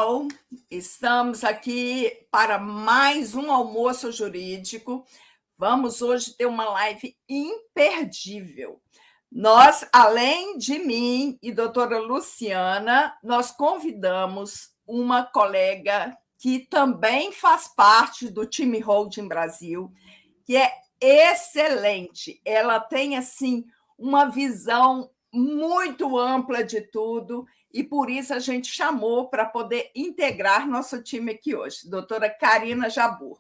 Bom, estamos aqui para mais um almoço jurídico. Vamos hoje ter uma live imperdível. Nós, além de mim e doutora Luciana, nós convidamos uma colega que também faz parte do time Holding Brasil, que é excelente. Ela tem, assim, uma visão muito ampla de tudo e, por isso, a gente chamou para poder integrar nosso time aqui hoje, doutora Karina Jabbour.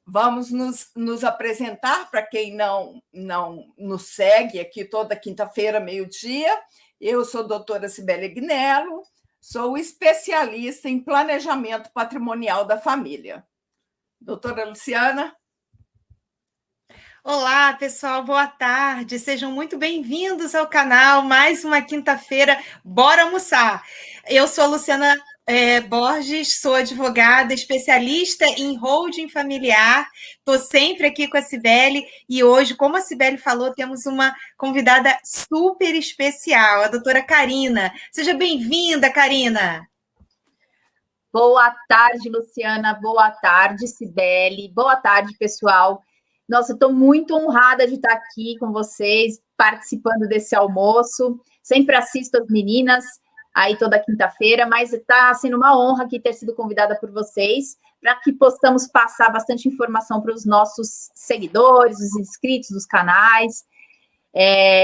Vamos nos apresentar para quem não nos segue aqui toda quinta-feira, meio-dia. Eu sou a doutora Cibele Gnello, sou especialista em planejamento patrimonial da família. Doutora Luciana? Olá, pessoal, boa tarde. Sejam muito bem-vindos ao canal. Mais uma quinta-feira, bora almoçar. Eu sou a Luciana Borges, sou advogada, especialista em holding familiar. Estou sempre aqui com a Cibele e hoje, como a Cibele falou, temos uma convidada super especial, a doutora Karina. Seja bem-vinda, Karina. Boa tarde, Luciana. Boa tarde, Cibele. Boa tarde, pessoal. Nossa, estou muito honrada de estar aqui com vocês, participando desse almoço. Sempre assisto as meninas aí toda quinta-feira, mas está sendo uma honra aqui ter sido convidada por vocês, para que possamos passar bastante informação para os nossos seguidores, os inscritos dos canais.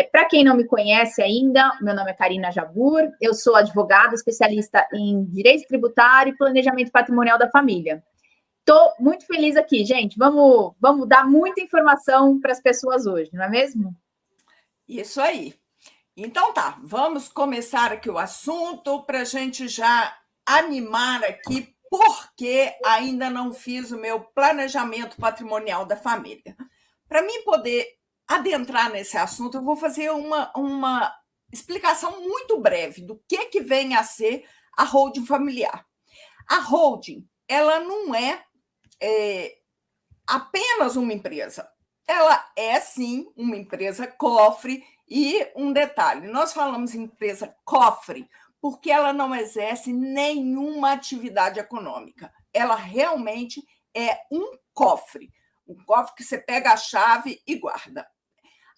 Para quem não me conhece ainda, meu nome é Karina Jabbour, eu sou advogada, especialista em direito tributário e planejamento patrimonial da família. Estou muito feliz aqui, gente. Vamos dar muita informação para as pessoas hoje, não é mesmo? Isso aí. Então tá, vamos começar aqui o assunto para a gente já animar aqui, porque ainda não fiz o meu planejamento patrimonial da família. Para mim poder adentrar nesse assunto, eu vou fazer uma explicação muito breve do que vem a ser a holding familiar. A holding, ela não é apenas uma empresa. Ela é, sim, uma empresa cofre. E um detalhe, nós falamos em empresa cofre porque ela não exerce nenhuma atividade econômica. Ela realmente é um cofre que você pega a chave e guarda.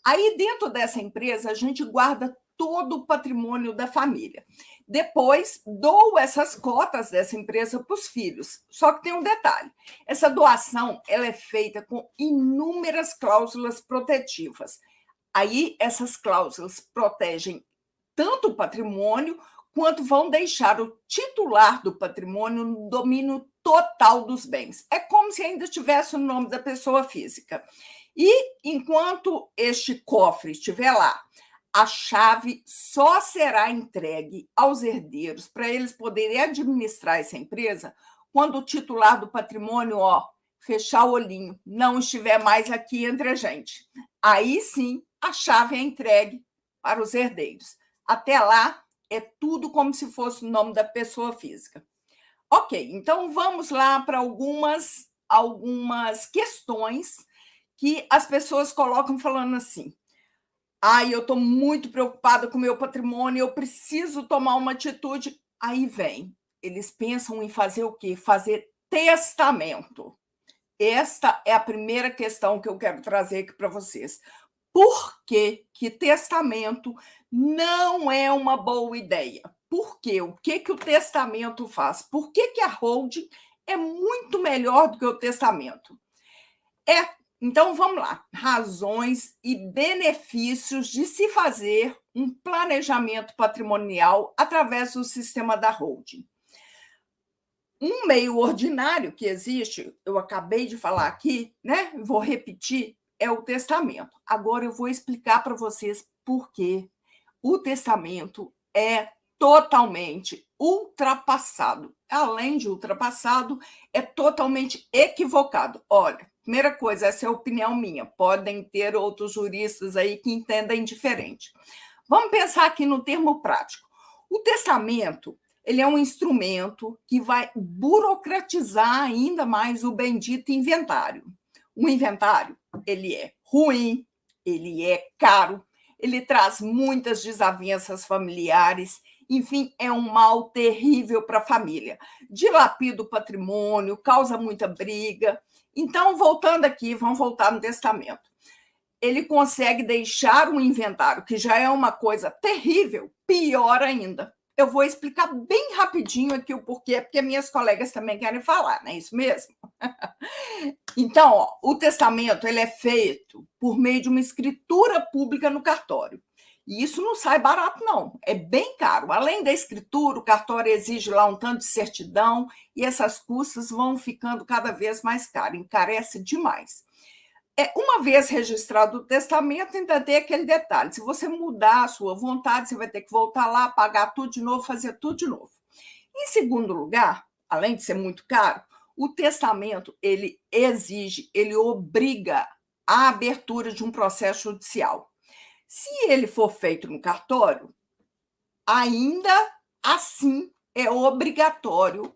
Aí, dentro dessa empresa, a gente guarda todo o patrimônio da família. Depois, dou essas cotas dessa empresa para os filhos. Só que tem um detalhe. Essa doação ela é feita com inúmeras cláusulas protetivas. Aí, essas cláusulas protegem tanto o patrimônio, quanto vão deixar o titular do patrimônio no domínio total dos bens. É como se ainda tivesse o nome da pessoa física. E, enquanto este cofre estiver lá, a chave só será entregue aos herdeiros para eles poderem administrar essa empresa quando o titular do patrimônio, fechar o olhinho, não estiver mais aqui entre a gente. Aí sim, a chave é entregue para os herdeiros. Até lá, é tudo como se fosse o nome da pessoa física. Ok, então vamos lá para algumas questões que as pessoas colocam falando assim: eu estou muito preocupada com o meu patrimônio, eu preciso tomar uma atitude. Aí vem, eles pensam em fazer o quê? Fazer testamento. Esta é a primeira questão que eu quero trazer aqui para vocês. Por que testamento não é uma boa ideia? Por quê? O que o testamento faz? Por que a holding é muito melhor do que o testamento? Então, vamos lá. Razões e benefícios de se fazer um planejamento patrimonial através do sistema da holding. Um meio ordinário que existe, eu acabei de falar aqui, né? Vou repetir, é o testamento. Agora eu vou explicar para vocês por que o testamento é totalmente ultrapassado. Além de ultrapassado, é totalmente equivocado. Olha, primeira coisa, essa é a opinião minha. Podem ter outros juristas aí que entendem diferente. Vamos pensar aqui no termo prático. O testamento, ele é um instrumento que vai burocratizar ainda mais o bendito inventário. O inventário, ele é ruim, ele é caro, ele traz muitas desavenças familiares Enfim, é um mal terrível para a família. Dilapida o patrimônio, causa muita briga. Então, voltando aqui, vamos voltar no testamento. Ele consegue deixar um inventário, que já é uma coisa terrível, pior ainda. Eu vou explicar bem rapidinho aqui o porquê, porque minhas colegas também querem falar, não é isso mesmo? Então, ó, o testamento ele é feito por meio de uma escritura pública no cartório. E isso não sai barato, não. É bem caro. Além da escritura, o cartório exige lá um tanto de certidão e essas custas vão ficando cada vez mais caras, encarece demais. Uma vez registrado o testamento, ainda tem aquele detalhe. Se você mudar a sua vontade, você vai ter que voltar lá, pagar tudo de novo, fazer tudo de novo. Em segundo lugar, além de ser muito caro, o testamento, ele exige, ele obriga a abertura de um processo judicial. Se ele for feito no cartório, ainda assim é obrigatório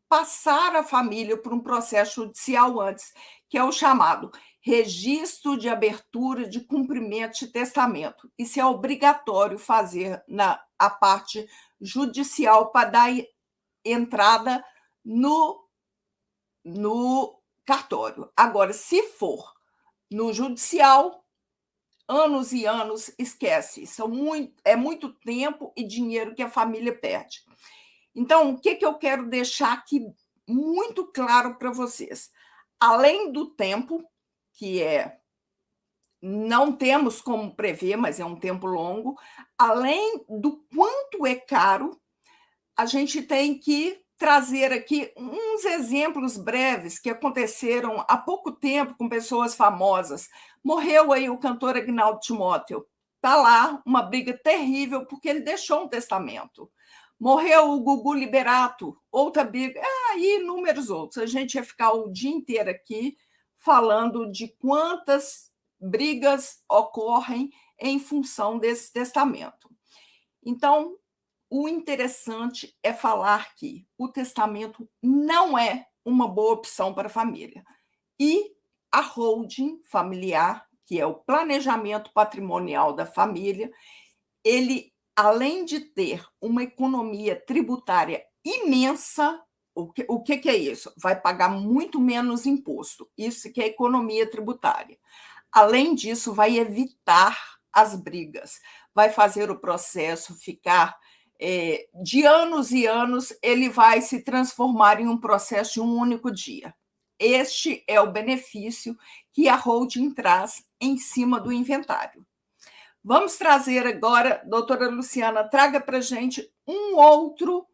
passar a família por um processo judicial antes, que é o chamado registro de abertura de cumprimento de testamento. Isso é obrigatório fazer a parte judicial para dar entrada no cartório. Agora, se for no judicial, anos e anos, esquece. É muito tempo e dinheiro que a família perde. Então, o que eu quero deixar aqui muito claro para vocês? Além do tempo, que não temos como prever, mas é um tempo longo, além do quanto é caro, a gente tem que trazer aqui uns exemplos breves que aconteceram há pouco tempo com pessoas famosas. Morreu aí o cantor Agnaldo Timóteo. Está lá uma briga terrível porque ele deixou um testamento. Morreu o Gugu Liberato, outra briga, e inúmeros outros. A gente ia ficar o dia inteiro aqui falando de quantas brigas ocorrem em função desse testamento. Então, o interessante é falar que o testamento não é uma boa opção para a família. E a holding familiar, que é o planejamento patrimonial da família, ele, além de ter uma economia tributária imensa, o que é isso? Vai pagar muito menos imposto. Isso que é economia tributária. Além disso, vai evitar as brigas, vai fazer o processo ficar de anos e anos, ele vai se transformar em um processo de um único dia. Este é o benefício que a holding traz em cima do inventário. Vamos trazer agora, doutora Luciana, traga para a gente um outro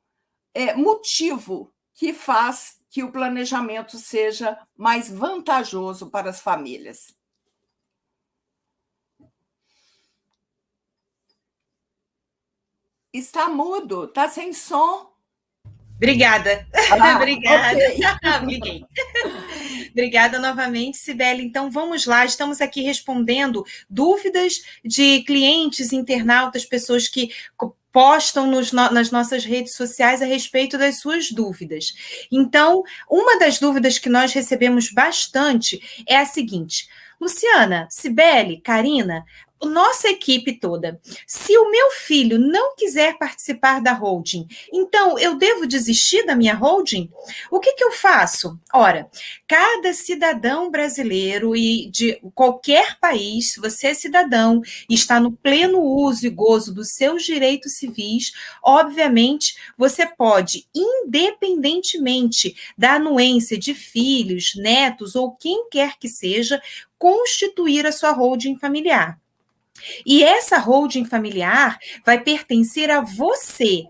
motivo que faz que o planejamento seja mais vantajoso para as famílias. Está mudo, está sem som. Obrigada. Obrigada. Okay. Obrigada novamente, Cibele. Então, vamos lá. Estamos aqui respondendo dúvidas de clientes, internautas, pessoas que postam nas nossas redes sociais a respeito das suas dúvidas. Então, uma das dúvidas que nós recebemos bastante é a seguinte: Luciana, Cibele, Karina, nossa equipe toda, se o meu filho não quiser participar da holding, então eu devo desistir da minha holding? O que eu faço? Ora, cada cidadão brasileiro e de qualquer país, se você é cidadão e está no pleno uso e gozo dos seus direitos civis, obviamente você pode, independentemente da anuência de filhos, netos ou quem quer que seja, constituir a sua holding familiar. E essa holding familiar vai pertencer a você.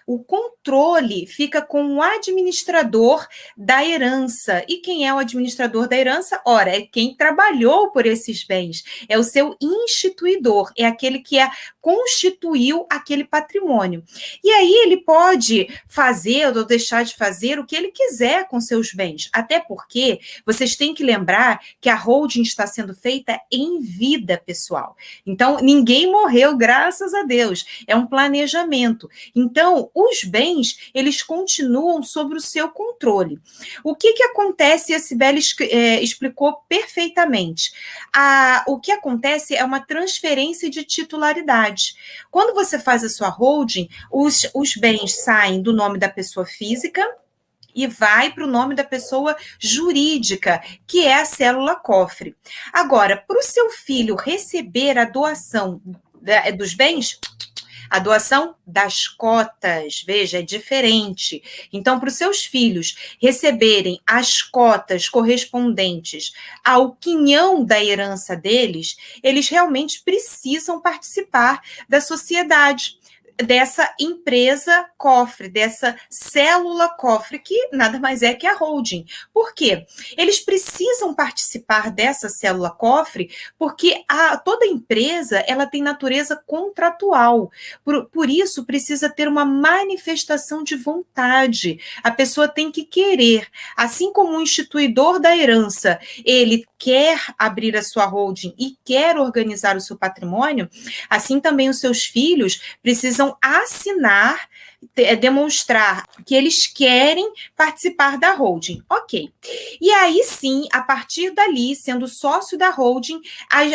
O controle fica com o administrador da herança. E quem é o administrador da herança? Ora, é quem trabalhou por esses bens. É o seu instituidor, é aquele que constituiu aquele patrimônio. E aí ele pode fazer ou deixar de fazer o que ele quiser com seus bens. Até porque vocês têm que lembrar que a holding está sendo feita em vida, pessoal. Então, ninguém morreu, graças a Deus. É um planejamento. Então, os bens, eles continuam sob o seu controle. O que acontece, a Cibele explicou perfeitamente. O que acontece é uma transferência de titularidade. Quando você faz a sua holding, os bens saem do nome da pessoa física e vai para o nome da pessoa jurídica, que é a célula cofre. Agora, para o seu filho receber a doação dos bens, a doação das cotas, veja, é diferente. Então, para os seus filhos receberem as cotas correspondentes ao quinhão da herança deles, eles realmente precisam participar da sociedade, dessa empresa cofre, dessa célula cofre, que nada mais é que a holding. Por quê? Eles precisam participar dessa célula cofre porque toda empresa ela tem natureza contratual. Por isso, precisa ter uma manifestação de vontade. A pessoa tem que querer. Assim como o instituidor da herança, ele quer abrir a sua holding e quer organizar o seu patrimônio, assim também os seus filhos precisam assinar, demonstrar que eles querem participar da holding. Ok. E aí sim, a partir dali, sendo sócio da holding,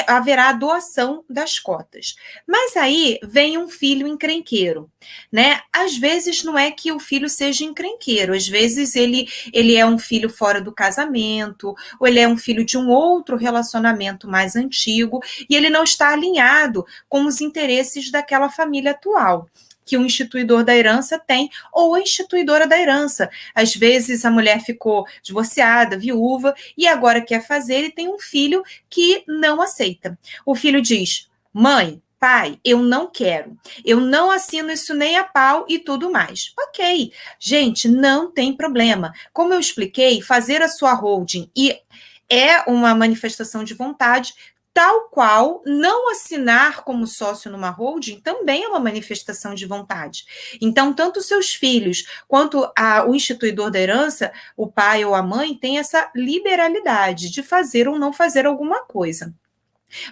haverá a doação das cotas. Mas aí vem um filho encrenqueiro, né? Às vezes não é que o filho seja encrenqueiro, às vezes ele é um filho fora do casamento, ou ele é um filho de um outro relacionamento mais antigo, e ele não está alinhado com os interesses daquela família atual que o instituidor da herança tem, ou a instituidora da herança. Às vezes a mulher ficou divorciada, viúva, e agora quer fazer e tem um filho que não aceita. O filho diz: mãe, pai, eu não quero, eu não assino isso nem a pau e tudo mais. Ok, gente, não tem problema. Como eu expliquei, fazer a sua holding é uma manifestação de vontade, tal qual não assinar como sócio numa holding também é uma manifestação de vontade. Então, tanto os seus filhos quanto o instituidor da herança, o pai ou a mãe, tem essa liberalidade de fazer ou não fazer alguma coisa.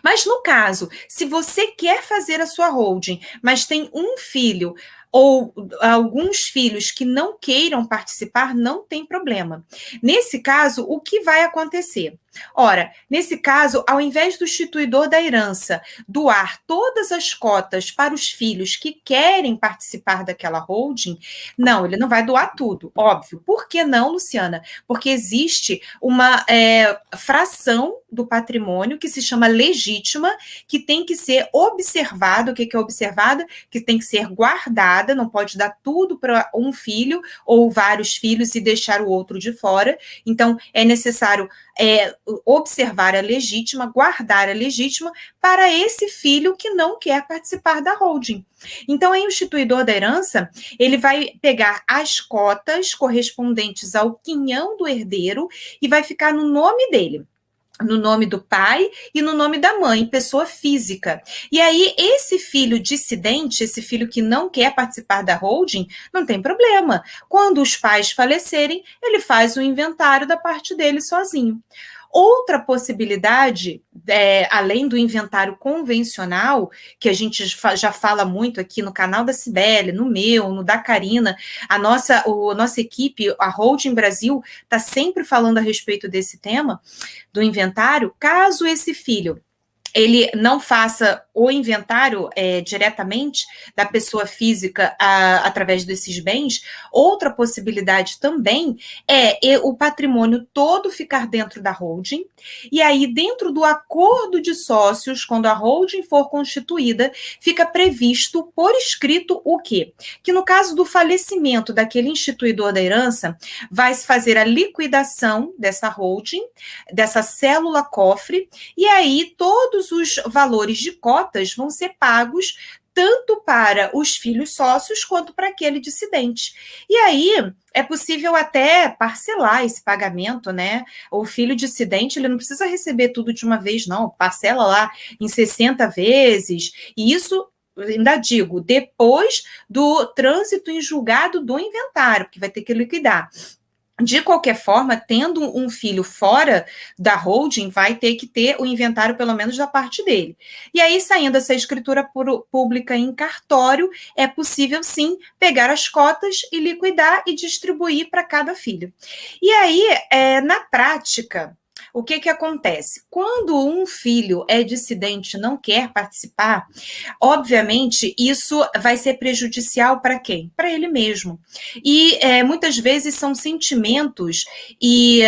Mas no caso, se você quer fazer a sua holding, mas tem um filho ou alguns filhos que não queiram participar, não tem problema. Nesse caso, o que vai acontecer? Ora, nesse caso, ao invés do instituidor da herança doar todas as cotas para os filhos que querem participar daquela holding, não, ele não vai doar tudo, óbvio. Por que não, Luciana? Porque existe uma fração do patrimônio que se chama legítima, que tem que ser observada. O que é observada? Que tem que ser guardada, não pode dar tudo para um filho ou vários filhos e deixar o outro de fora. Então, é necessário observar a legítima, guardar a legítima para esse filho que não quer participar da holding. Então, o instituidor da herança, ele vai pegar as cotas correspondentes ao quinhão do herdeiro e vai ficar no nome dele, no nome do pai e no nome da mãe, pessoa física. E aí, esse filho dissidente, esse filho que não quer participar da holding, não tem problema. Quando os pais falecerem, ele faz o inventário da parte dele sozinho. Outra possibilidade, além do inventário convencional, que a gente já fala muito aqui no canal da Cibele, no meu, no da Karina, a nossa equipe, a Holding Brasil, está sempre falando a respeito desse tema, do inventário. Caso esse filho ele não faça o inventário diretamente da pessoa física através desses bens, outra possibilidade também é o patrimônio todo ficar dentro da holding, e aí dentro do acordo de sócios, quando a holding for constituída, fica previsto por escrito o quê? Que no caso do falecimento daquele instituidor da herança, vai se fazer a liquidação dessa holding, dessa célula cofre, e aí todos os valores de cotas vão ser pagos tanto para os filhos sócios quanto para aquele dissidente. E aí é possível até parcelar esse pagamento, né? O filho dissidente, ele não precisa receber tudo de uma vez, não. Parcela lá em 60 vezes. E isso, ainda digo, depois do trânsito em julgado do inventário, que vai ter que liquidar. de qualquer forma, tendo um filho fora da holding, vai ter que ter o inventário, pelo menos, da parte dele. E aí, saindo essa escritura pública em cartório, é possível, sim, pegar as cotas e liquidar e distribuir para cada filho. E aí, na prática, o que acontece? Quando um filho é dissidente e não quer participar, obviamente, isso vai ser prejudicial para quem? Para ele mesmo. E muitas vezes são sentimentos e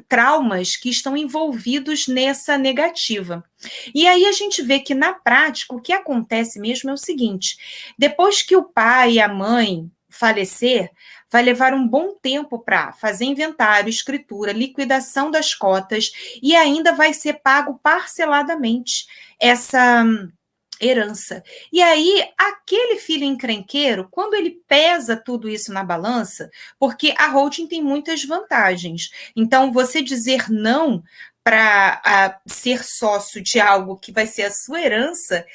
traumas que estão envolvidos nessa negativa. E aí a gente vê que, na prática, o que acontece mesmo é o seguinte: depois que o pai e a mãe falecer, vai levar um bom tempo para fazer inventário, escritura, liquidação das cotas, e ainda vai ser pago parceladamente essa herança. E aí, aquele filho encrenqueiro, quando ele pesa tudo isso na balança, porque a holding tem muitas vantagens. Então, você dizer não para ser sócio de algo que vai ser a sua herança,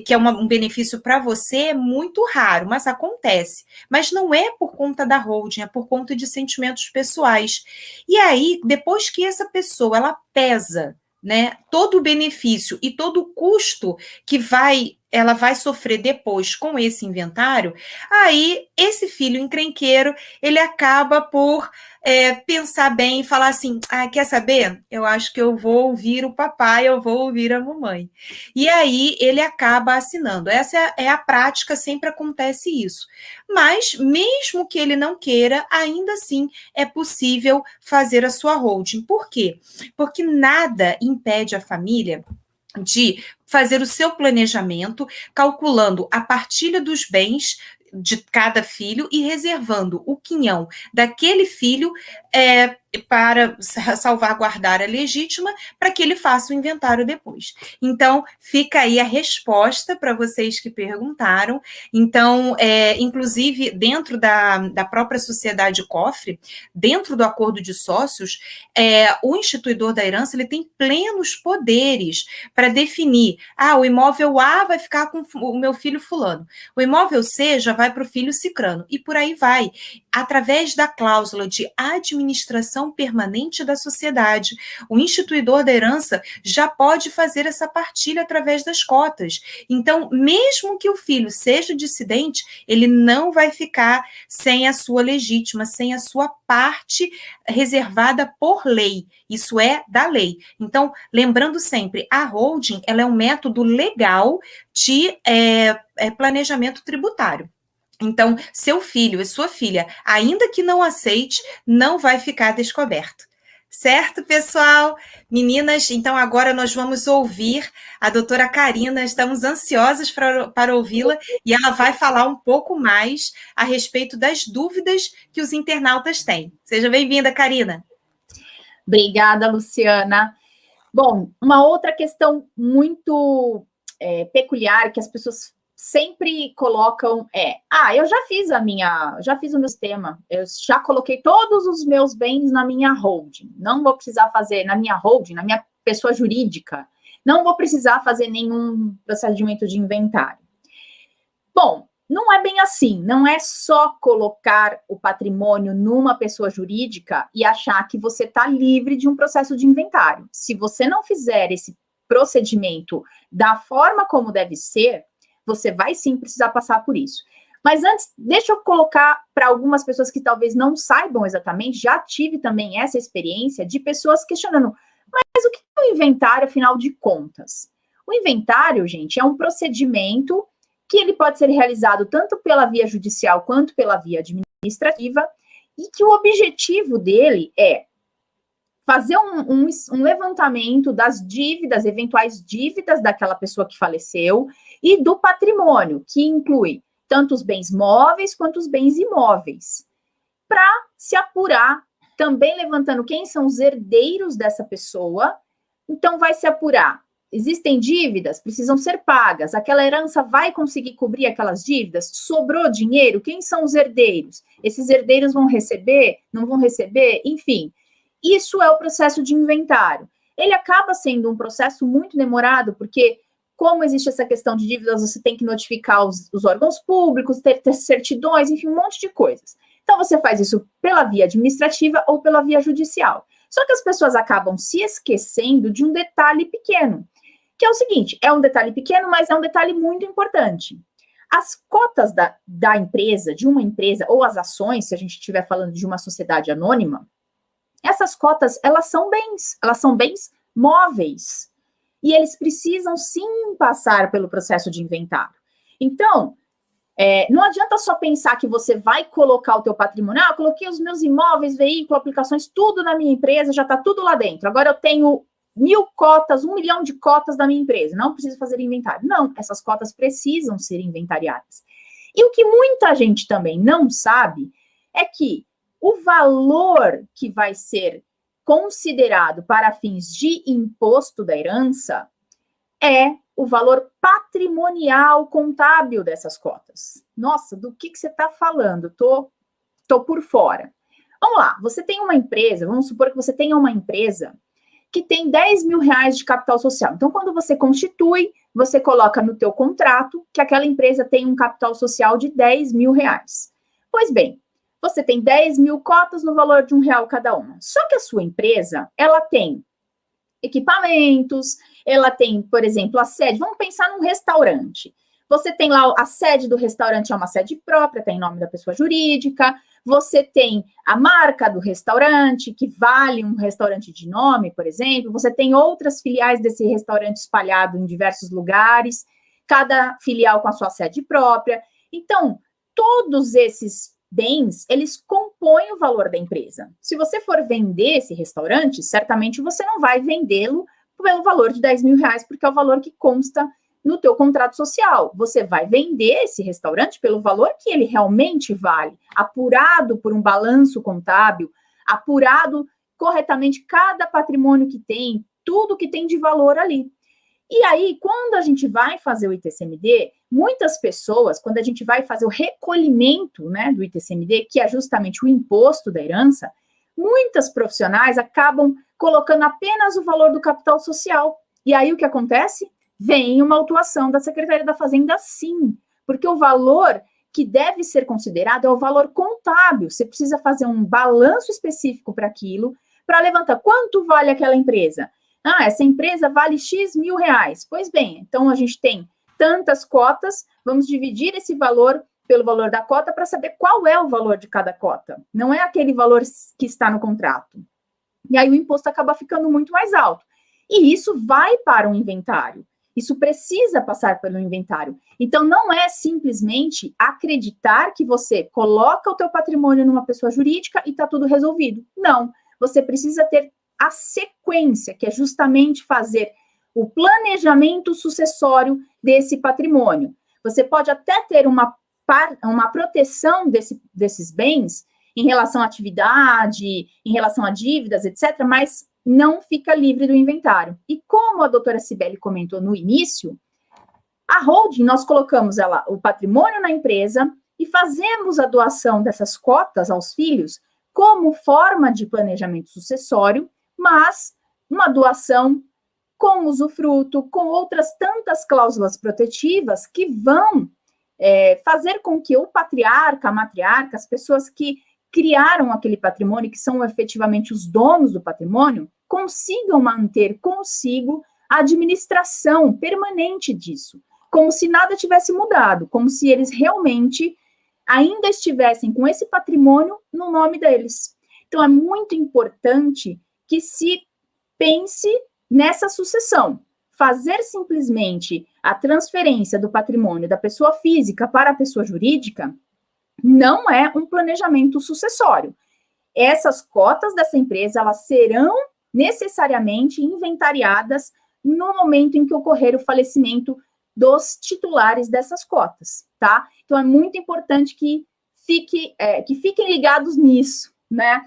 que é um benefício para você, é muito raro, mas acontece. Mas não é por conta da holding, é por conta de sentimentos pessoais. E aí, depois que essa pessoa ela pesa, né, todo o benefício e todo o custo que ela vai sofrer depois com esse inventário, aí esse filho encrenqueiro, ele acaba por pensar bem e falar assim: quer saber? Eu acho que eu vou ouvir o papai, eu vou ouvir a mamãe. E aí ele acaba assinando. Essa é a prática, sempre acontece isso. Mas, mesmo que ele não queira, ainda assim é possível fazer a sua holding. Por quê? Porque nada impede a família de fazer o seu planejamento, calculando a partilha dos bens de cada filho e reservando o quinhão daquele filho para salvaguardar a legítima, para que ele faça o inventário depois. Então, fica aí a resposta para vocês que perguntaram. Então, inclusive, dentro da própria sociedade cofre, dentro do acordo de sócios, o instituidor da herança ele tem plenos poderes para definir: o imóvel A vai ficar com o meu filho fulano, o imóvel C já vai para o filho cicrano, e por aí vai, através da cláusula de administração permanente da sociedade. O instituidor da herança já pode fazer essa partilha através das cotas. Então, mesmo que o filho seja dissidente, ele não vai ficar sem a sua legítima, sem a sua parte reservada por lei. Isso é da lei. Então, lembrando sempre, a holding ela é um método legal de planejamento tributário. Então, seu filho e sua filha, ainda que não aceite, não vai ficar descoberto. Certo, pessoal? Meninas, então agora nós vamos ouvir a doutora Karina, estamos ansiosas para ouvi-la, e ela vai falar um pouco mais a respeito das dúvidas que os internautas têm. Seja bem-vinda, Karina. Obrigada, Luciana. Bom, uma outra questão muito peculiar que as pessoas sempre colocam eu já fiz o meu sistema, eu já coloquei todos os meus bens na minha holding, não vou precisar fazer na minha holding, na minha pessoa jurídica, não vou precisar fazer nenhum procedimento de inventário. Bom, não é bem assim, não é só colocar o patrimônio numa pessoa jurídica e achar que você está livre de um processo de inventário. Se você não fizer esse procedimento da forma como deve ser, você vai sim precisar passar por isso. Mas antes, deixa eu colocar para algumas pessoas que talvez não saibam exatamente, já tive também essa experiência de pessoas questionando: mas o que é o inventário, afinal de contas? O inventário, gente, é um procedimento que ele pode ser realizado tanto pela via judicial quanto pela via administrativa, e que o objetivo dele é fazer um levantamento das dívidas, eventuais dívidas daquela pessoa que faleceu, e do patrimônio, que inclui tanto os bens móveis quanto os bens imóveis, para se apurar, também levantando quem são os herdeiros dessa pessoa. Então, vai se apurar: existem dívidas, precisam ser pagas, aquela herança vai conseguir cobrir aquelas dívidas? Sobrou dinheiro? Quem são os herdeiros? Esses herdeiros vão receber? Não vão receber? Enfim, isso é o processo de inventário. Ele acaba sendo um processo muito demorado, porque, como existe essa questão de dívidas, você tem que notificar os órgãos públicos, ter certidões, enfim, um monte de coisas. Então, você faz isso pela via administrativa ou pela via judicial. Só que as pessoas acabam se esquecendo de um detalhe pequeno, que é o seguinte, é um detalhe pequeno, mas é um detalhe muito importante. As cotas da empresa, de uma empresa, ou as ações, se a gente estiver falando de uma sociedade anônima, essas cotas, elas são bens móveis. E eles precisam, sim, passar pelo processo de inventário. Então, não adianta só pensar que você vai colocar o teu patrimônio. Eu coloquei os meus imóveis, veículo, aplicações, tudo na minha empresa, já está tudo lá dentro. Agora eu tenho 1.000 cotas, 1 milhão de cotas da minha empresa. Não preciso fazer inventário. Não, essas cotas precisam ser inventariadas. E o que muita gente também não sabe é que o valor que vai ser considerado para fins de imposto da herança é o valor patrimonial contábil dessas cotas. Nossa, do que você está falando? Tô por fora. Vamos lá, você tem uma empresa, vamos supor que você tenha uma empresa que tem 10 mil reais de capital social. Então, quando você constitui, você coloca no teu contrato que aquela empresa tem um capital social de 10 mil reais. Pois bem, você tem 10 mil cotas no valor de R$1 cada uma. Só que a sua empresa, ela tem equipamentos, ela tem, por exemplo, a sede. Vamos pensar num restaurante. Você tem lá a sede do restaurante, é uma sede própria, tem nome da pessoa jurídica. Você tem a marca do restaurante, que vale um restaurante de nome, por exemplo. Você tem outras filiais desse restaurante espalhado em diversos lugares, cada filial com a sua sede própria. Então, todos esses bens, eles compõem o valor da empresa. Se você for vender esse restaurante, certamente você não vai vendê-lo pelo valor de 10 mil reais, porque é o valor que consta no teu contrato social. Você vai vender esse restaurante pelo valor que ele realmente vale, apurado por um balanço contábil, apurado corretamente cada patrimônio que tem, tudo que tem de valor ali. E aí, quando a gente vai fazer o ITCMD, muitas pessoas, quando a gente vai fazer o recolhimento, né, do ITCMD, que é justamente o imposto da herança, muitas profissionais acabam colocando apenas o valor do capital social. E aí, o que acontece? Vem uma autuação da Secretaria da Fazenda, sim, porque o valor que deve ser considerado é o valor contábil. Você precisa fazer um balanço específico para aquilo, para levantar quanto vale aquela empresa. Essa empresa vale X mil reais. Pois bem, então a gente tem tantas cotas, vamos dividir esse valor pelo valor da cota para saber qual é o valor de cada cota. Não é aquele valor que está no contrato. E aí o imposto acaba ficando muito mais alto. E isso vai para o inventário. Isso precisa passar pelo inventário. Então, não é simplesmente acreditar que você coloca o teu patrimônio numa pessoa jurídica e está tudo resolvido. Não. Você precisa ter a sequência, que é justamente fazer o planejamento sucessório desse patrimônio. Você pode até ter uma proteção desses bens em relação à atividade, em relação a dívidas, etc., mas não fica livre do inventário. E como a doutora Cibele comentou no início, a holding, nós colocamos o patrimônio na empresa e fazemos a doação dessas cotas aos filhos como forma de planejamento sucessório, mas uma doação com usufruto, com outras tantas cláusulas protetivas que vão fazer com que o patriarca, a matriarca, as pessoas que criaram aquele patrimônio, que são efetivamente os donos do patrimônio, consigam manter consigo a administração permanente disso, como se nada tivesse mudado, como se eles realmente ainda estivessem com esse patrimônio no nome deles. Então, é muito importante que se pense nessa sucessão. Fazer simplesmente a transferência do patrimônio da pessoa física para a pessoa jurídica não é um planejamento sucessório. Essas cotas dessa empresa, elas serão necessariamente inventariadas no momento em que ocorrer o falecimento dos titulares dessas cotas, tá? Então, é muito importante que fiquem ligados nisso, né,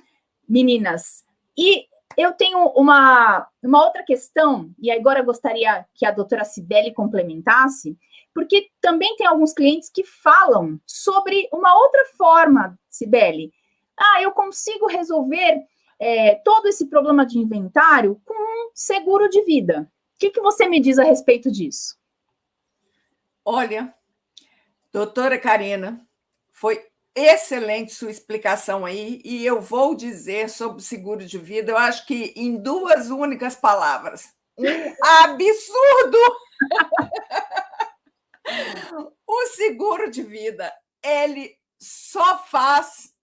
meninas? E eu tenho uma outra questão, e agora eu gostaria que a doutora Cibele complementasse, porque também tem alguns clientes que falam sobre uma outra forma, Cibele. Eu consigo resolver todo esse problema de inventário com um seguro de vida. O que você me diz a respeito disso? Olha, doutora Karina, foi excelente sua explicação aí, e eu vou dizer sobre o seguro de vida, eu acho que em 2 únicas palavras: um absurdo! O seguro de vida, ele só faz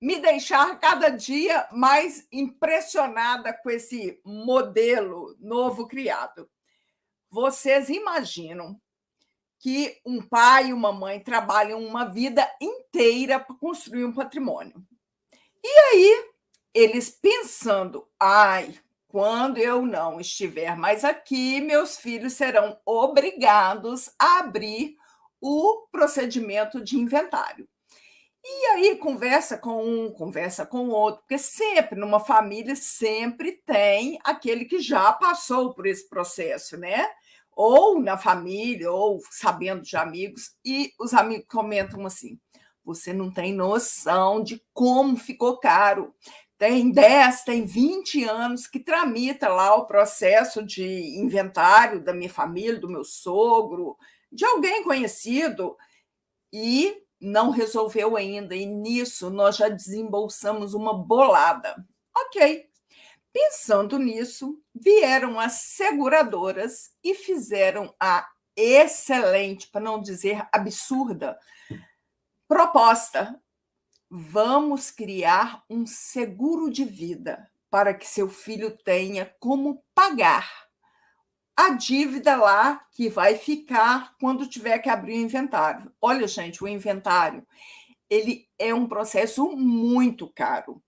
me deixar cada dia mais impressionada com esse modelo novo criado. Vocês imaginam que um pai e uma mãe trabalham uma vida inteira para construir um patrimônio. E aí, eles pensando, quando eu não estiver mais aqui, meus filhos serão obrigados a abrir o procedimento de inventário. E aí, conversa com um, conversa com o outro, porque sempre, numa família, sempre tem aquele que já passou por esse processo, né? Ou na família, ou sabendo de amigos, e os amigos comentam assim: você não tem noção de como ficou caro. Tem 10, tem 20 anos que tramita lá o processo de inventário da minha família, do meu sogro, de alguém conhecido, e não resolveu ainda. E nisso nós já desembolsamos uma bolada. Ok. Pensando nisso, vieram as seguradoras e fizeram a excelente, para não dizer absurda, proposta: vamos criar um seguro de vida para que seu filho tenha como pagar a dívida lá que vai ficar quando tiver que abrir o inventário. Olha, gente, o inventário, ele é um processo muito caro.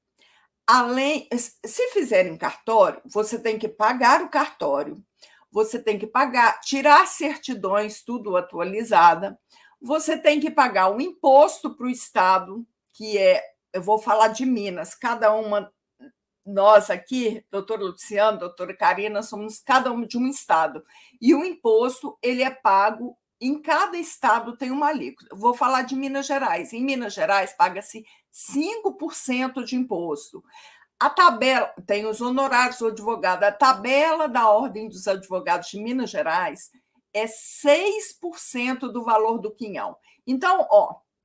Além, se fizer em cartório, você tem que pagar o cartório, você tem que pagar, tirar certidões, tudo atualizada, você tem que pagar o imposto para o Estado, que eu vou falar de Minas, cada uma, nós aqui, doutora Luciana, doutora Karina, somos cada um de um estado, e o imposto, ele é pago, em cada estado tem uma alíquota. Vou falar de Minas Gerais. Em Minas Gerais, paga-se 5% de imposto. A tabela, tem os honorários do advogado, a tabela da Ordem dos Advogados de Minas Gerais é 6% do valor do quinhão. Então,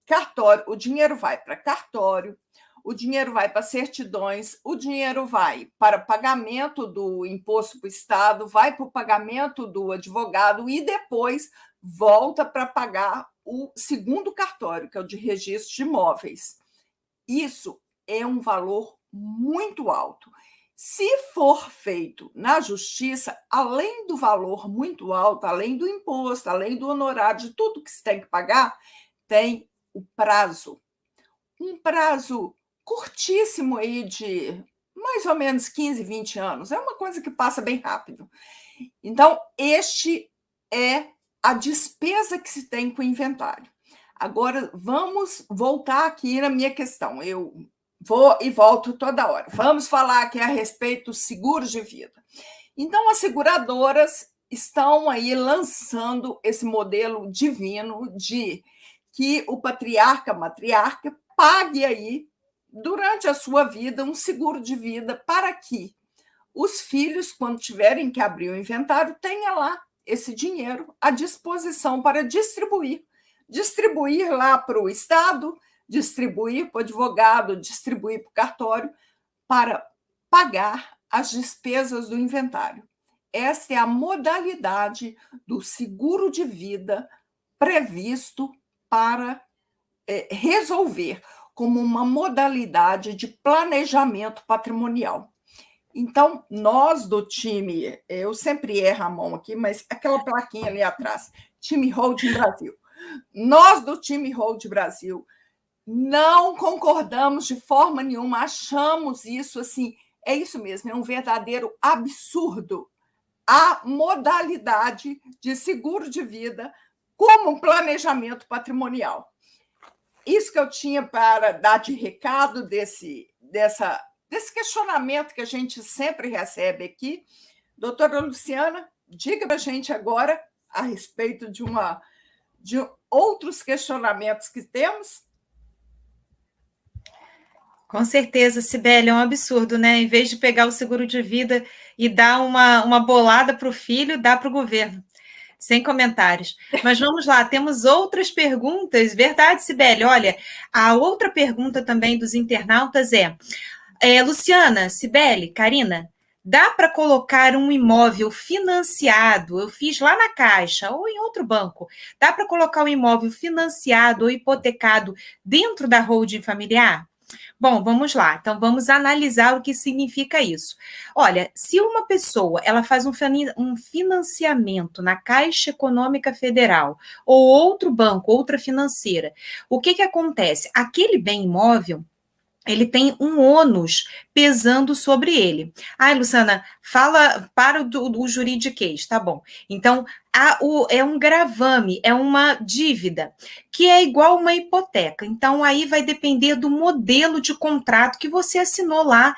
cartório, o dinheiro vai para cartório, o dinheiro vai para certidões, o dinheiro vai para pagamento do imposto para o Estado, vai para o pagamento do advogado e depois volta para pagar o segundo cartório, que é o de registro de imóveis. Isso é um valor muito alto. Se for feito na justiça, além do valor muito alto, além do imposto, além do honorário, de tudo que se tem que pagar, tem o prazo. Um prazo curtíssimo aí de mais ou menos 15, 20 anos. É uma coisa que passa bem rápido. Então, este é a despesa que se tem com o inventário. Agora, vamos voltar aqui na minha questão. Eu vou e volto toda hora. Vamos falar aqui a respeito dos seguros de vida. Então, as seguradoras estão aí lançando esse modelo divino de que o patriarca, a matriarca, pague aí, durante a sua vida, um seguro de vida para que os filhos, quando tiverem que abrir o inventário, tenham lá esse dinheiro à disposição para distribuir. Distribuir lá para o Estado, distribuir para o advogado, distribuir para o cartório, para pagar as despesas do inventário. Essa é a modalidade do seguro de vida previsto para resolver como uma modalidade de planejamento patrimonial. Então, nós do time, eu sempre erro a mão aqui, mas aquela plaquinha ali atrás, time Holding Brasil. Nós do time Holding Brasil não concordamos de forma nenhuma, achamos isso assim, é isso mesmo, é um verdadeiro absurdo a modalidade de seguro de vida como um planejamento patrimonial. Isso que eu tinha para dar de recado desse questionamento que a gente sempre recebe aqui. Doutora Luciana, diga para a gente agora a respeito de outros questionamentos que temos. Com certeza, Cibele, é um absurdo, né? Em vez de pegar o seguro de vida e dar uma bolada para o filho, dá para o governo. Sem comentários. Mas vamos lá, temos outras perguntas. Verdade, Cibele? Olha, a outra pergunta também dos internautas Luciana, Cibele, Karina, dá para colocar um imóvel financiado? Eu fiz lá na Caixa ou em outro banco. Dá para colocar um imóvel financiado ou hipotecado dentro da holding familiar? Bom, vamos lá. Então, vamos analisar o que significa isso. Olha, se uma pessoa ela faz um financiamento na Caixa Econômica Federal ou outro banco, outra financeira, o que acontece? Aquele bem imóvel, ele tem um ônus pesando sobre ele. Luciana, fala para o juridiquês, tá bom. Então, é um gravame, é uma dívida, que é igual uma hipoteca. Então, aí vai depender do modelo de contrato que você assinou lá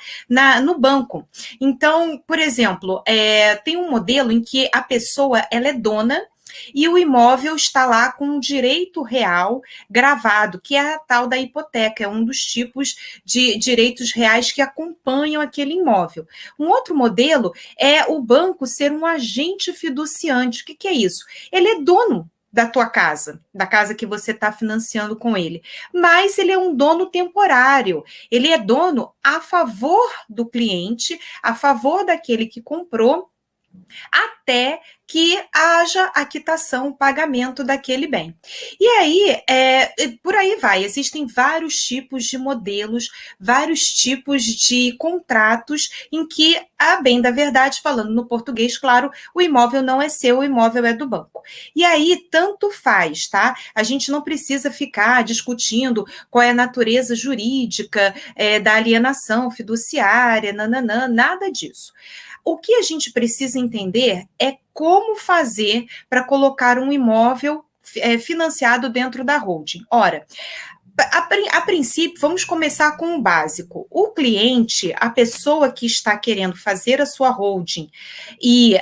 no banco. Então, por exemplo, tem um modelo em que a pessoa ela é dona e o imóvel está lá com um direito real gravado, que é a tal da hipoteca, é um dos tipos de direitos reais que acompanham aquele imóvel. Um outro modelo é o banco ser um agente fiduciante. O que é isso? Ele é dono da tua casa, da casa que você está financiando com ele, mas ele é um dono temporário, ele é dono a favor do cliente, a favor daquele que comprou, até que haja a quitação, o pagamento daquele bem. E aí, por aí vai, existem vários tipos de modelos, vários tipos de contratos em que, a bem da verdade, falando no português, claro, o imóvel não é seu, o imóvel é do banco. E aí, tanto faz, tá? A gente não precisa ficar discutindo qual é a natureza jurídica da alienação fiduciária, nada disso. O que a gente precisa entender é como fazer para colocar um imóvel financiado dentro da holding. Ora, a princípio, vamos começar com o básico. O cliente, a pessoa que está querendo fazer a sua holding e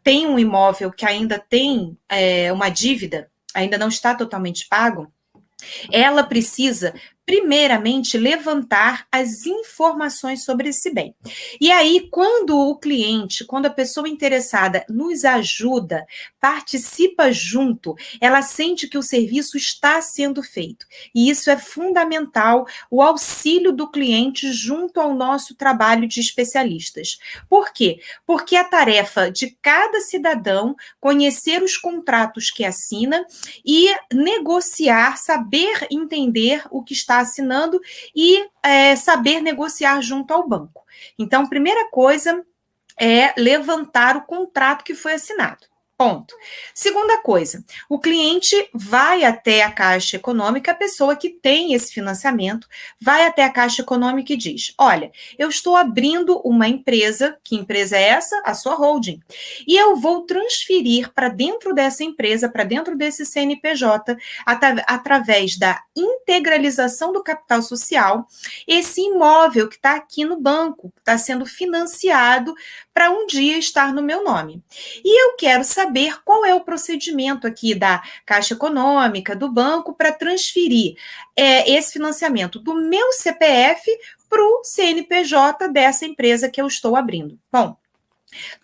tem um imóvel que ainda tem uma dívida, ainda não está totalmente pago, ela precisa primeiramente levantar as informações sobre esse bem. E aí, quando a pessoa interessada nos ajuda, participa junto, ela sente que o serviço está sendo feito. E isso é fundamental, o auxílio do cliente junto ao nosso trabalho de especialistas. Por quê? Porque a tarefa de cada cidadão conhecer os contratos que assina e negociar, saber entender o que está assinando e saber negociar junto ao banco. Então, primeira coisa é levantar o contrato que foi assinado. Ponto. Segunda coisa, o cliente vai até a Caixa Econômica, a pessoa que tem esse financiamento, vai até a Caixa Econômica e diz, olha, eu estou abrindo uma empresa, que empresa é essa? A sua holding. E eu vou transferir para dentro dessa empresa, para dentro desse CNPJ, através da integralização do capital social, esse imóvel que está aqui no banco, que está sendo financiado para um dia estar no meu nome. E eu quero saber qual é o procedimento aqui da Caixa Econômica, do banco, para transferir esse financiamento do meu CPF para o CNPJ dessa empresa que eu estou abrindo. Bom,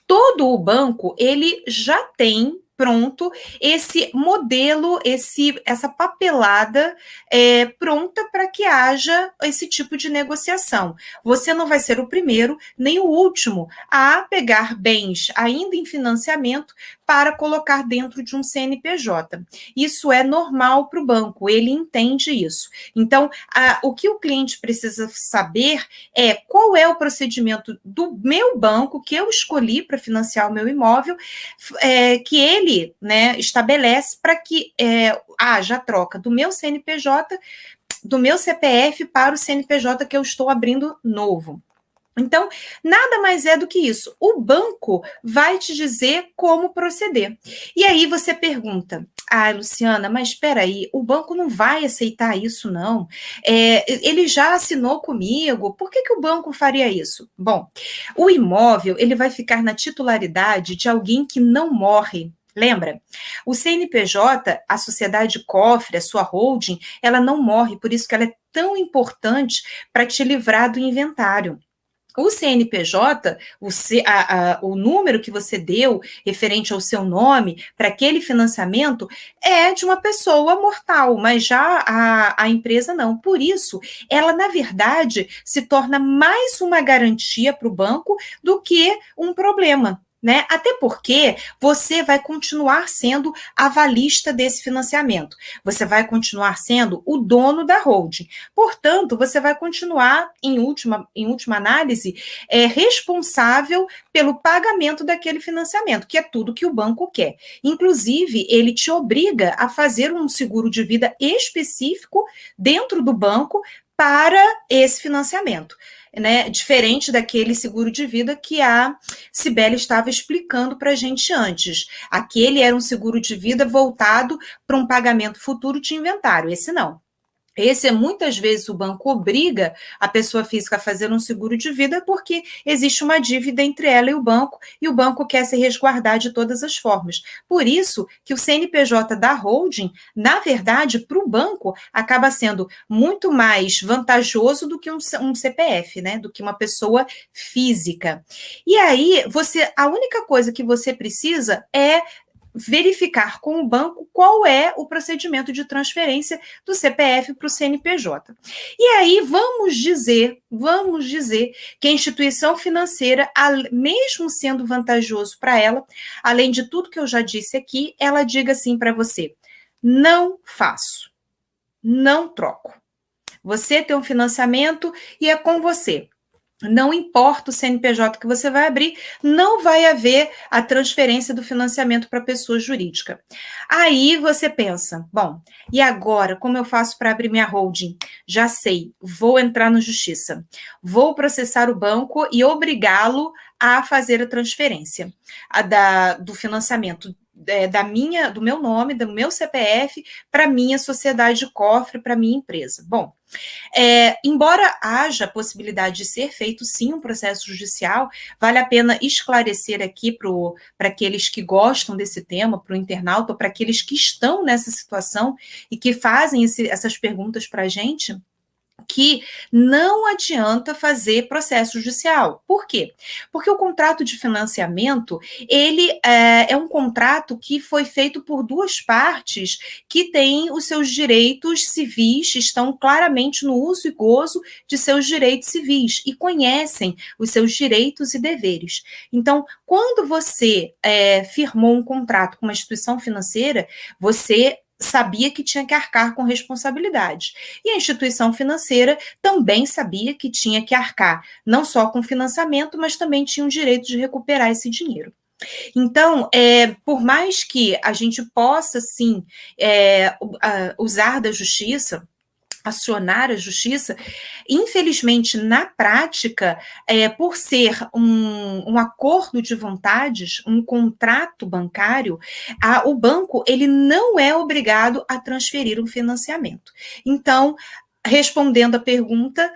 todo o banco, ele já tem pronto esse modelo, essa papelada pronta para que haja esse tipo de negociação. Você não vai ser o primeiro, nem o último a pegar bens ainda em financiamento para colocar dentro de um CNPJ. Isso é normal para o banco, ele entende isso. Então, o que o cliente precisa saber é qual é o procedimento do meu banco que eu escolhi para financiar o meu imóvel, que ele estabelece para que haja a troca do meu CNPJ, do meu CPF para o CNPJ que eu estou abrindo novo. Então, nada mais é do que isso. O banco vai te dizer como proceder. E aí você pergunta, Luciana, mas espera aí, o banco não vai aceitar isso, não? Ele já assinou comigo, por que o banco faria isso? Bom, o imóvel ele vai ficar na titularidade de alguém que não morre. Lembra? O CNPJ, a sociedade cofre, a sua holding, ela não morre, por isso que ela é tão importante para te livrar do inventário. O CNPJ, o número que você deu referente ao seu nome para aquele financiamento é de uma pessoa mortal, mas já a empresa não. Por isso, ela, na verdade, se torna mais uma garantia para o banco do que um problema. Né? Até porque você vai continuar sendo avalista desse financiamento, você vai continuar sendo o dono da holding, portanto, você vai continuar, em última análise, responsável pelo pagamento daquele financiamento, que é tudo que o banco quer. Inclusive, ele te obriga a fazer um seguro de vida específico dentro do banco para esse financiamento. Né, diferente daquele seguro de vida que a Cibele estava explicando para a gente antes. Aquele era um seguro de vida voltado para um pagamento futuro de inventário, esse não. Esse, muitas vezes, o banco obriga a pessoa física a fazer um seguro de vida porque existe uma dívida entre ela e o banco quer se resguardar de todas as formas. Por isso que o CNPJ da holding, na verdade, para o banco, acaba sendo muito mais vantajoso do que um CPF, né? Do que uma pessoa física. E aí, a única coisa que você precisa é verificar com o banco qual é o procedimento de transferência do CPF para o CNPJ. E aí vamos dizer que a instituição financeira, mesmo sendo vantajoso para ela, além de tudo que eu já disse aqui, ela diga assim para você: não faço, não troco. Você tem um financiamento e é com você. Não importa o CNPJ que você vai abrir, não vai haver a transferência do financiamento para a pessoa jurídica. Aí você pensa, bom, e agora, como eu faço para abrir minha holding? Já sei, vou entrar na justiça. Vou processar o banco e obrigá-lo a fazer a transferência do financiamento do meu nome, do meu CPF, para minha sociedade de cofre, para minha empresa. Bom, embora haja a possibilidade de ser feito, sim, um processo judicial, vale a pena esclarecer aqui para aqueles que gostam desse tema, para o internauta, ou para aqueles que estão nessa situação e que fazem essas perguntas para a gente, que não adianta fazer processo judicial. Por quê? Porque o contrato de financiamento, ele é um contrato que foi feito por duas partes que têm os seus direitos civis, estão claramente no uso e gozo de seus direitos civis e conhecem os seus direitos e deveres. Então, quando você firmou um contrato com uma instituição financeira, você sabia que tinha que arcar com responsabilidade. E a instituição financeira também sabia que tinha que arcar, não só com financiamento, mas também tinha o direito de recuperar esse dinheiro. Então, por mais que a gente possa, sim, usar da justiça, acionar a justiça, infelizmente, na prática, por ser um acordo de vontades, um contrato bancário, o banco ele não é obrigado a transferir um financiamento. Então, respondendo à pergunta,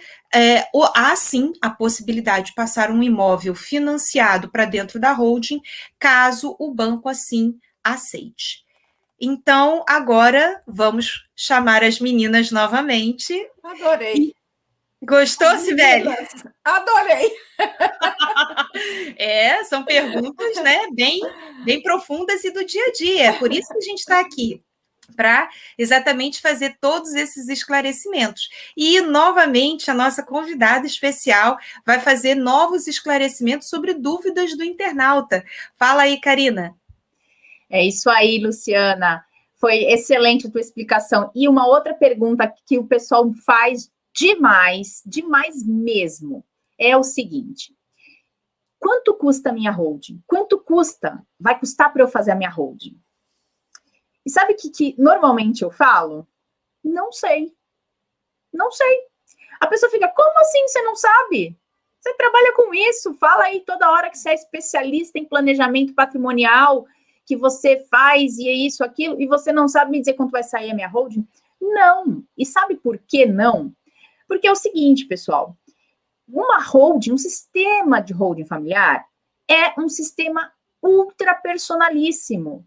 há sim a possibilidade de passar um imóvel financiado para dentro da holding, caso o banco assim aceite. Então, agora vamos chamar as meninas novamente. Adorei. Gostou, Cibele? Adorei. São perguntas, né, bem profundas e do dia a dia. É por isso que a gente está aqui, para exatamente fazer todos esses esclarecimentos. E, novamente, a nossa convidada especial vai fazer novos esclarecimentos sobre dúvidas do internauta. Fala aí, Karina. É isso aí, Luciana. Foi excelente a tua explicação. E uma outra pergunta que o pessoal faz demais mesmo, é o seguinte: quanto custa a minha holding? Quanto vai custar para eu fazer a minha holding? E sabe o que normalmente eu falo? Não sei. Não sei. A pessoa fica, como assim você não sabe? Você trabalha com isso, fala aí toda hora que você é especialista em planejamento patrimonial, que você faz e é isso, aquilo, e você não sabe me dizer quanto vai sair a minha holding? Não. E sabe por que não? Porque é o seguinte, pessoal, uma holding, um sistema de holding familiar é um sistema ultra personalíssimo.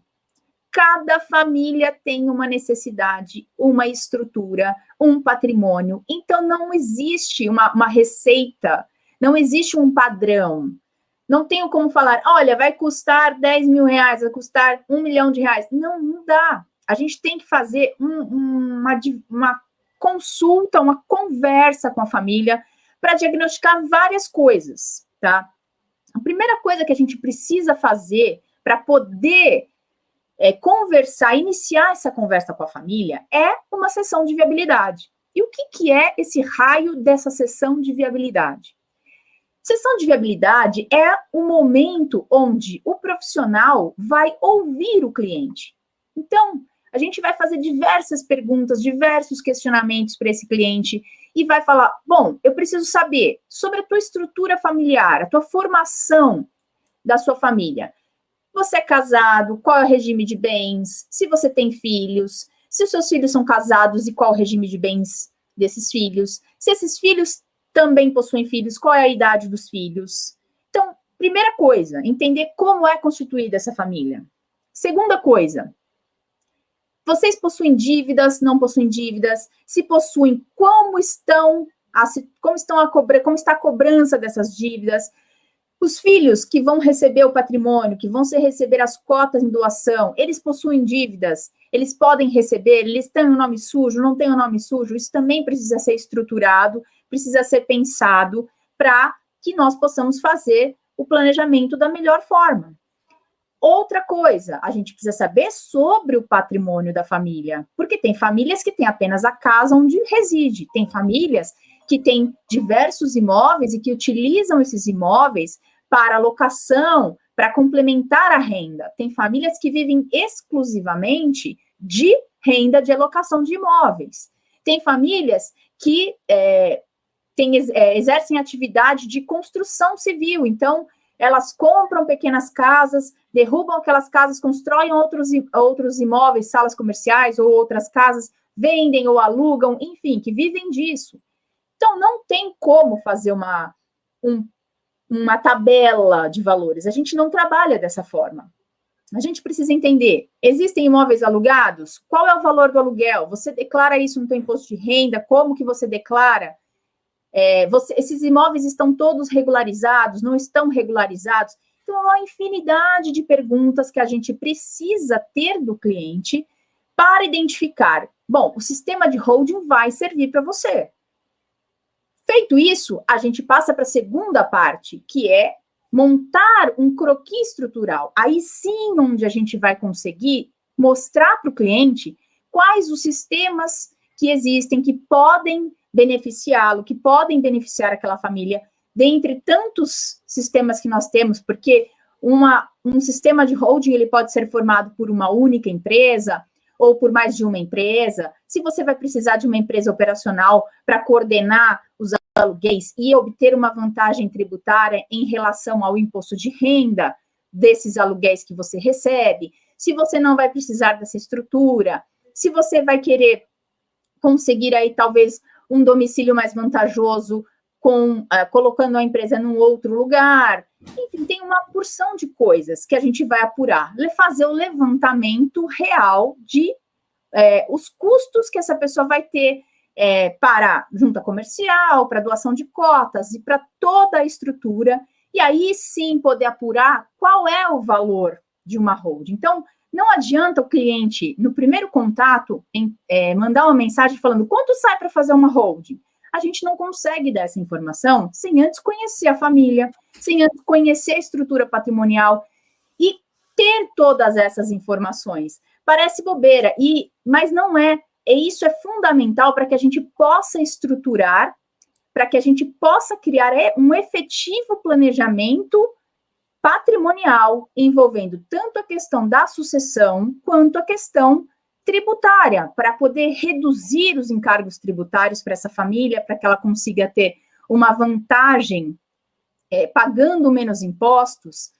Cada família tem uma necessidade, uma estrutura, um patrimônio. Então, não existe uma receita, Não existe um padrão. Não tenho como falar, olha, vai custar 10 mil reais, vai custar 1 milhão de reais. Não dá. A gente tem que fazer uma consulta, uma conversa com a família para diagnosticar várias coisas, tá? A primeira coisa que a gente precisa fazer para poder conversar, iniciar essa conversa com a família é uma sessão de viabilidade. E o que é esse raio dessa sessão de viabilidade? Sessão de viabilidade é o momento onde o profissional vai ouvir o cliente. Então, a gente vai fazer diversas perguntas, diversos questionamentos para esse cliente e vai falar, bom, eu preciso saber sobre a tua estrutura familiar, a tua formação da sua família. Você é casado? Qual é o regime de bens? Se você tem filhos? Se os seus filhos são casados e qual é o regime de bens desses filhos? Se esses filhos também possuem filhos, qual é a idade dos filhos? Então, primeira coisa, entender como é constituída essa família. Segunda coisa, vocês possuem dívidas, não possuem dívidas? Se possuem, como está a cobrança dessas dívidas? Os filhos que vão receber o patrimônio, que vão receber as cotas em doação, eles possuem dívidas? Eles podem receber? Eles têm o nome sujo? Não têm o nome sujo? Isso também precisa ser estruturado, precisa ser pensado para que nós possamos fazer o planejamento da melhor forma. Outra coisa, a gente precisa saber sobre o patrimônio da família, porque tem famílias que têm apenas a casa onde reside, tem famílias que têm diversos imóveis e que utilizam esses imóveis para locação, para complementar a renda. Tem famílias que vivem exclusivamente de renda de alocação de imóveis. Tem famílias que exercem atividade de construção civil, então elas compram pequenas casas, derrubam aquelas casas, constroem outros imóveis, salas comerciais ou outras casas, vendem ou alugam, enfim, que vivem disso. Então, não tem como fazer uma tabela de valores. A gente não trabalha dessa forma. A gente precisa entender, existem imóveis alugados? Qual é o valor do aluguel? Você declara isso no seu imposto de renda? Como que você declara? Esses imóveis estão todos regularizados? Não estão regularizados? Então, há uma infinidade de perguntas que a gente precisa ter do cliente para identificar. Bom, o sistema de holding vai servir para você. Feito isso, a gente passa para a segunda parte, que é montar um croquis estrutural. Aí sim, onde a gente vai conseguir mostrar para o cliente quais os sistemas que existem, que podem beneficiá-lo, que podem beneficiar aquela família, dentre tantos sistemas que nós temos, porque um sistema de holding ele pode ser formado por uma única empresa ou por mais de uma empresa. Se você vai precisar de uma empresa operacional para coordenar os aluguéis e obter uma vantagem tributária em relação ao imposto de renda desses aluguéis que você recebe, se você não vai precisar dessa estrutura, se você vai querer conseguir aí talvez um domicílio mais vantajoso colocando a empresa num outro lugar. Enfim, tem uma porção de coisas que a gente vai apurar. Fazer o levantamento real de os custos que essa pessoa vai ter para junta comercial, para doação de cotas e para toda a estrutura. E aí sim poder apurar qual é o valor de uma holding. Então, não adianta o cliente, no primeiro contato, mandar uma mensagem falando quanto sai para fazer uma holding. A gente não consegue dar essa informação sem antes conhecer a família, sem antes conhecer a estrutura patrimonial e ter todas essas informações. Parece bobeira, mas não é. E isso é fundamental para que a gente possa estruturar, para que a gente possa criar um efetivo planejamento patrimonial, envolvendo tanto a questão da sucessão quanto a questão tributária, para poder reduzir os encargos tributários para essa família, para que ela consiga ter uma vantagem pagando menos impostos.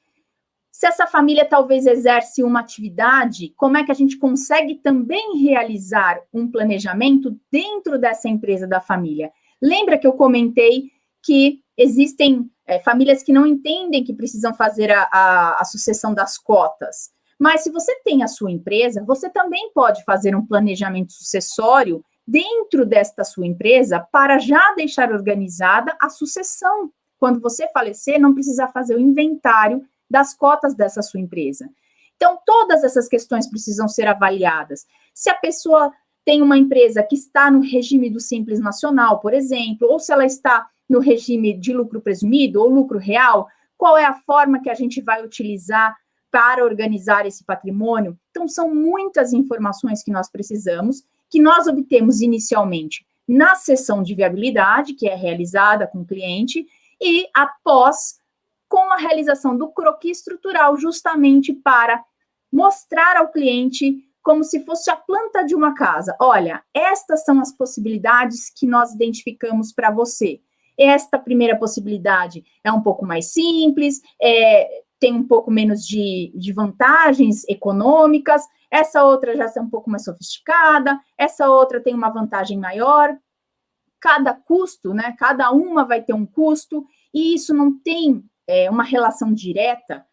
Se essa família talvez exerce uma atividade, como é que a gente consegue também realizar um planejamento dentro dessa empresa da família? Lembra que eu comentei que existem famílias que não entendem que precisam fazer a sucessão das cotas. Mas se você tem a sua empresa, você também pode fazer um planejamento sucessório dentro desta sua empresa para já deixar organizada a sucessão quando você falecer, não precisar fazer o inventário das cotas dessa sua empresa. Então, todas essas questões precisam ser avaliadas. Se a pessoa tem uma empresa que está no regime do Simples Nacional, por exemplo, ou se ela está no regime de lucro presumido ou lucro real, qual é a forma que a gente vai utilizar para organizar esse patrimônio? Então, são muitas informações que nós precisamos, que nós obtemos inicialmente na sessão de viabilidade, que é realizada com o cliente, e após, com a realização do croquis estrutural, justamente para mostrar ao cliente como se fosse a planta de uma casa. Olha, estas são as possibilidades que nós identificamos para você. Esta primeira possibilidade é um pouco mais simples, tem um pouco menos de vantagens econômicas, essa outra já é um pouco mais sofisticada, essa outra tem uma vantagem maior. Cada custo, né? Cada uma vai ter um custo, e isso não tem uma relação direta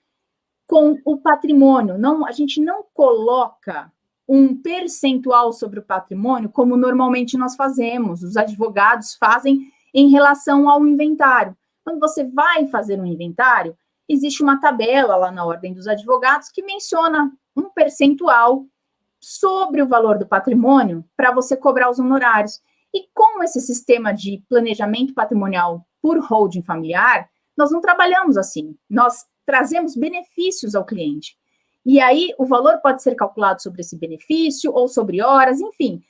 com o patrimônio. Não, a gente não coloca um percentual sobre o patrimônio, como normalmente nós fazemos, os advogados fazem em relação ao inventário. Quando você vai fazer um inventário, existe uma tabela lá na Ordem dos Advogados que menciona um percentual sobre o valor do patrimônio para você cobrar os honorários. E com esse sistema de planejamento patrimonial por holding familiar, nós não trabalhamos assim. Nós trazemos benefícios ao cliente. E aí, o valor pode ser calculado sobre esse benefício ou sobre horas, enfim.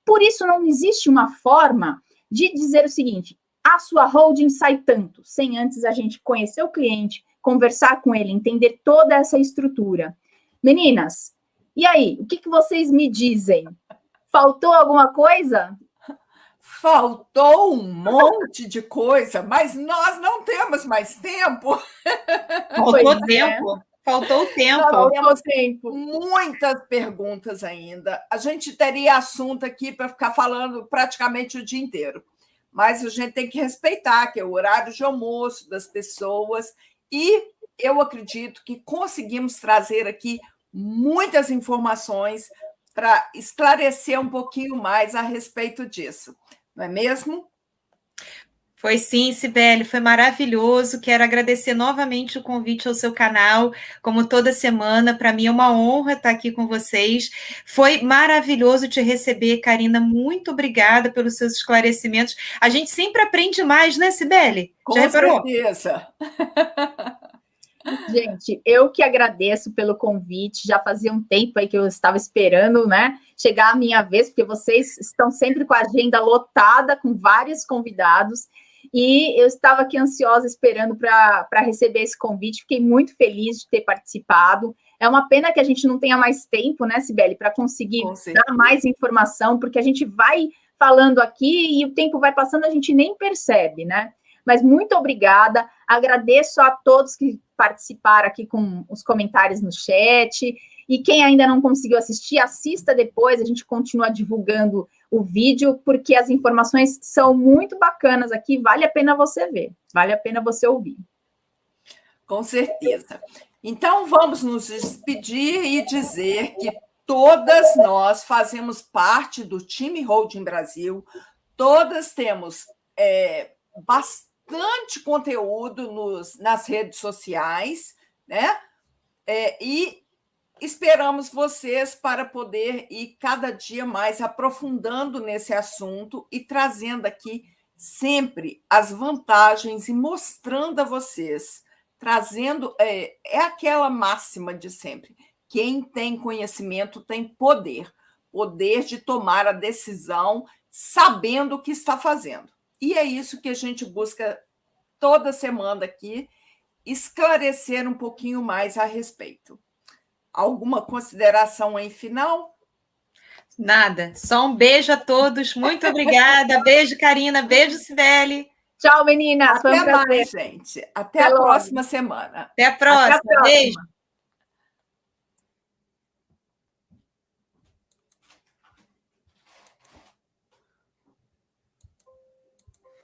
Por isso, não existe uma forma de dizer o seguinte: a sua holding sai tanto, sem antes a gente conhecer o cliente, conversar com ele, entender toda essa estrutura. Meninas, e aí, o que vocês me dizem? Faltou alguma coisa? Faltou um monte de coisa, mas nós não temos mais tempo. Faltou tempo. Faltou tempo. Faltou tempo. Muitas perguntas ainda. A gente teria assunto aqui para ficar falando praticamente o dia inteiro. Mas a gente tem que respeitar, que é o horário de almoço das pessoas. E eu acredito que conseguimos trazer aqui muitas informações para esclarecer um pouquinho mais a respeito disso. Não é mesmo? Foi sim, Cibele, foi maravilhoso. Quero agradecer novamente o convite ao seu canal, como toda semana. Para mim é uma honra estar aqui com vocês. Foi maravilhoso te receber, Karina. Muito obrigada pelos seus esclarecimentos. A gente sempre aprende mais, né, Cibele? Já reparou? Com certeza. Gente, eu que agradeço pelo convite. Já fazia um tempo aí que eu estava esperando, né, chegar a minha vez, porque vocês estão sempre com a agenda lotada, com vários convidados. E eu estava aqui ansiosa esperando para receber esse convite. Fiquei muito feliz de ter participado. É uma pena que a gente não tenha mais tempo, né, Cibele, para conseguir dar mais informação, porque a gente vai falando aqui e o tempo vai passando, a gente nem percebe, né? Mas muito obrigada. Agradeço a todos que participaram aqui com os comentários no chat. E quem ainda não conseguiu assistir, assista depois. A gente continua divulgando o vídeo, porque as informações são muito bacanas aqui. Vale a pena você ver, vale a pena você ouvir. Com certeza. Então, vamos nos despedir e dizer que todas nós fazemos parte do time Holding Brasil. Todas temos bastante conteúdo nas redes sociais, né? E esperamos vocês para poder ir cada dia mais aprofundando nesse assunto e trazendo aqui sempre as vantagens e mostrando a vocês, trazendo... É aquela máxima de sempre: quem tem conhecimento tem poder, poder de tomar a decisão sabendo o que está fazendo. E é isso que a gente busca toda semana aqui, esclarecer um pouquinho mais a respeito. Alguma consideração aí final? Nada, só um beijo a todos, muito obrigada. Beijo, Karina, beijo, Cibele. Tchau, meninas. Até mais, gente. Até a próxima semana. Até a próxima. Beijo.